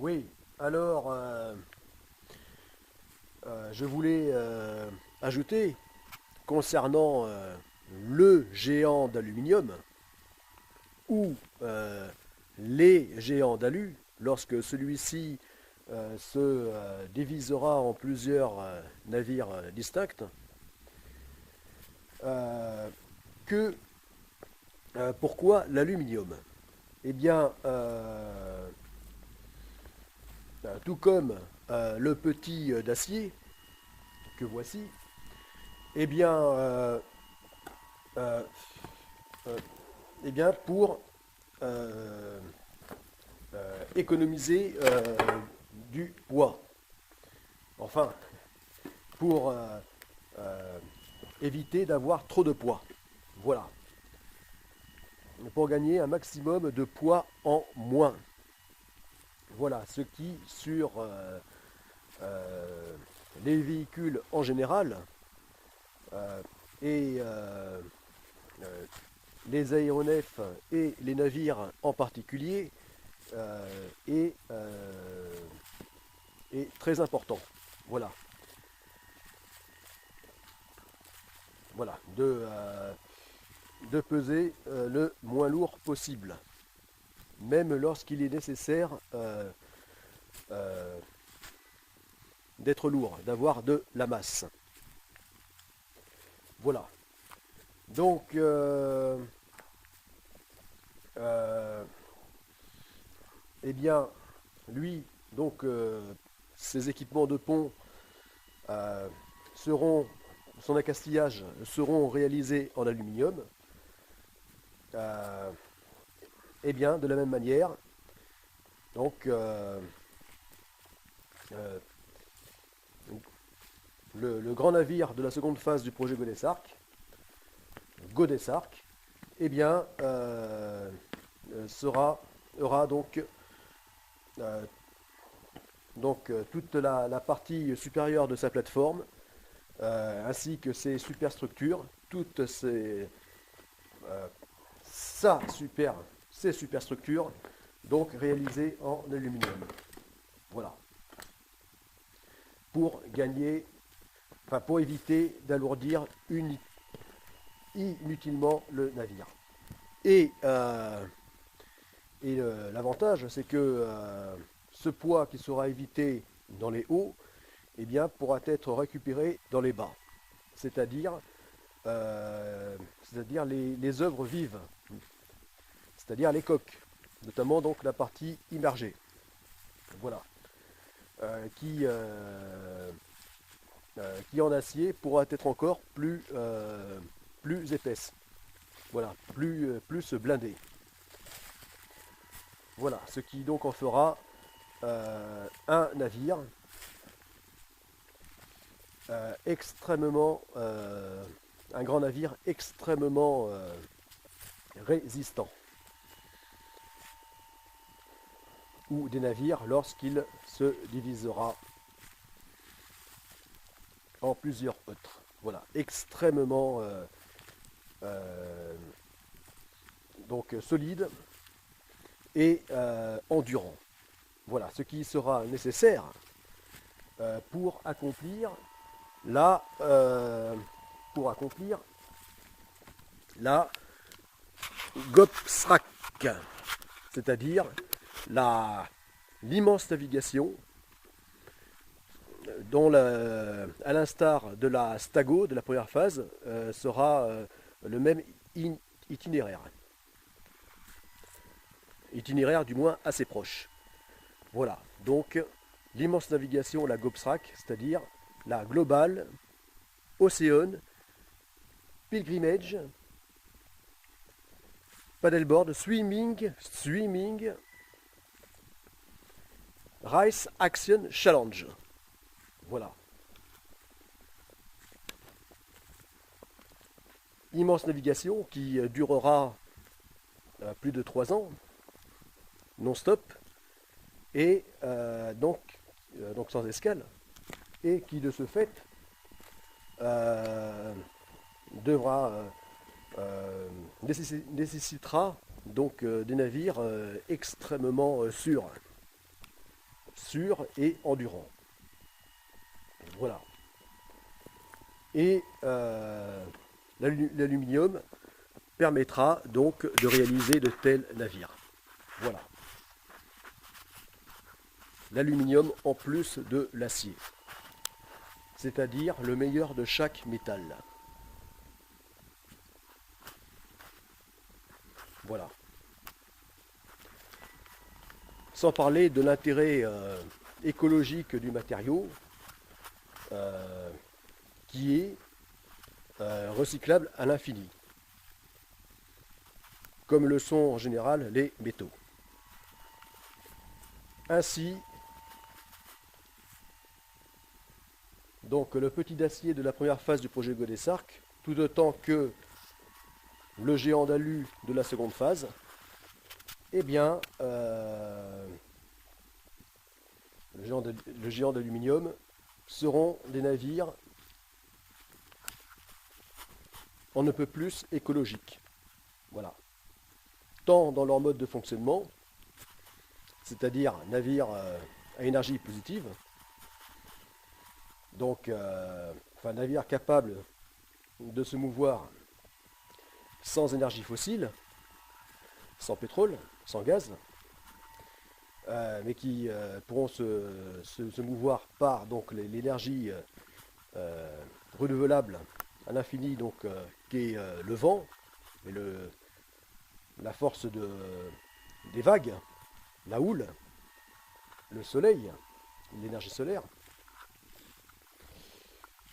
Oui, alors je voulais ajouter concernant le géant d'aluminium ou les géants d'alu, lorsque celui-ci se divisera en plusieurs navires distincts, euh, que pourquoi l'aluminium? Eh bien, tout comme le petit d'acier que voici, eh bien, euh, euh, eh bien pour euh, économiser du poids. Enfin, pour euh, éviter d'avoir trop de poids. Voilà. Pour gagner un maximum de poids en moins. Voilà. Ce qui, sur euh, les véhicules en général euh, et euh, les aéronefs et les navires en particulier, est, est très important. Voilà. Voilà. De peser le moins lourd possible, même lorsqu'il est nécessaire euh, d'être lourd, d'avoir de la masse. Voilà. Donc, euh, eh bien, lui, donc, ses équipements de pont euh, seront, son accastillage seront réalisés en aluminium. Euh, eh bien, de la même manière, donc, euh, le grand navire de la seconde phase du projet Godessark, eh bien, aura euh, toute la partie supérieure de sa plateforme, ainsi que ses superstructures, toutes euh, sa super, ces superstructures, donc réalisées en aluminium. Voilà. Pour gagner, enfin pour éviter d'alourdir inutilement le navire. Et, l'avantage, c'est que ce poids qui sera évité dans les hauts, eh bien, pourra être récupéré dans les bas, c'est-à-dire les œuvres vives, c'est-à-dire les coques, notamment donc la partie immergée, voilà, qui en acier pourra être encore plus épaisse, voilà, plus blindée. Voilà, ce qui donc en fera un navire un grand navire extrêmement résistant, ou des navires lorsqu'il se divisera en plusieurs autres. Voilà, extrêmement euh, donc solide et endurant. Voilà, ce qui sera nécessaire pour accomplir la, euh, pour accomplir la GOPSRAC, c'est-à-dire l'immense navigation dont, à l'instar de la Stago de la première phase, sera le même itinéraire. Itinéraire du moins assez proche. Voilà, donc l'immense navigation, la GOPSRAC, c'est-à-dire la Global Ocean Pilgrimage Paddleboard Swimming Race Action Challenge. Voilà. Immense navigation qui durera plus de 3 ans, non-stop, et donc sans escale, et qui de ce fait euh, devra nécessitera donc des navires extrêmement sûrs. sûr et endurant. Voilà. Et l'aluminium permettra donc de réaliser de tels navires. Voilà. L'aluminium en plus de l'acier, c'est-à-dire le meilleur de chaque métal. Voilà. Sans parler de l'intérêt écologique du matériau, qui est recyclable à l'infini, comme le sont en général les métaux. Ainsi, donc le petit d'acier de la première phase du projet Godessarc, tout autant que le géant d'alu de la seconde phase, eh bien, le géant d'aluminium seront des navires on ne peut plus écologiques. Voilà. Tant dans leur mode de fonctionnement, c'est-à-dire navire à énergie positive, donc navire capable de se mouvoir sans énergie fossile, sans pétrole, sans gaz, mais qui pourront se mouvoir par donc l'énergie renouvelable à l'infini, donc qui est le vent et la force des vagues, la houle, le soleil, l'énergie solaire.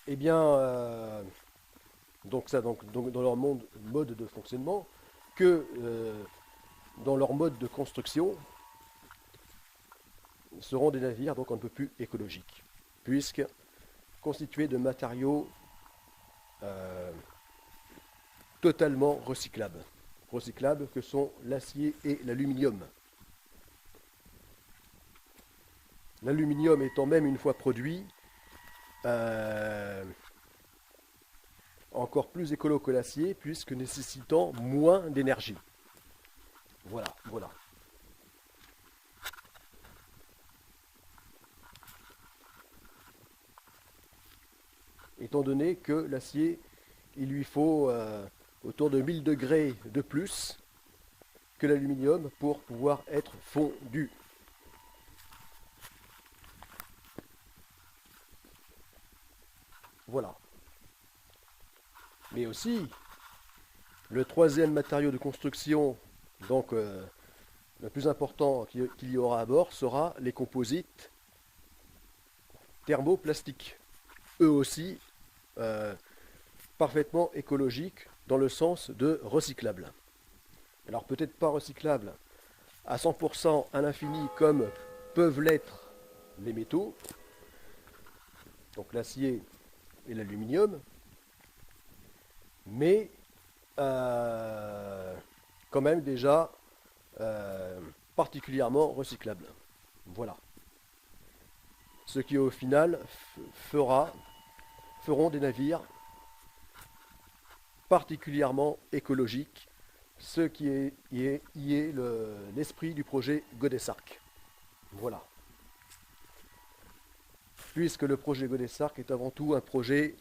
Eh bien, donc dans leur mode de fonctionnement, que dans leur mode de construction, seront des navires donc on ne peut plus écologiques, puisque constitués de matériaux totalement recyclables. Recyclables que sont l'acier et l'aluminium. L'aluminium étant même une fois produit, encore plus écolo que l'acier, puisque nécessitant moins d'énergie. Voilà, voilà. Étant donné que l'acier, il lui faut autour de 1000 degrés de plus que l'aluminium pour pouvoir être fondu. Voilà. Mais aussi, le troisième matériau de construction, donc le plus important qu'il y aura à bord, sera les composites thermoplastiques. Eux aussi, parfaitement écologiques dans le sens de recyclables. Alors peut-être pas recyclables à 100% à l'infini comme peuvent l'être les métaux, donc l'acier et l'aluminium, mais quand même déjà particulièrement recyclables. Voilà. Ce qui au final feront des navires particulièrement écologiques, ce qui est l'esprit du projet Godessarc. Voilà. Puisque le projet Godessarc est avant tout un projet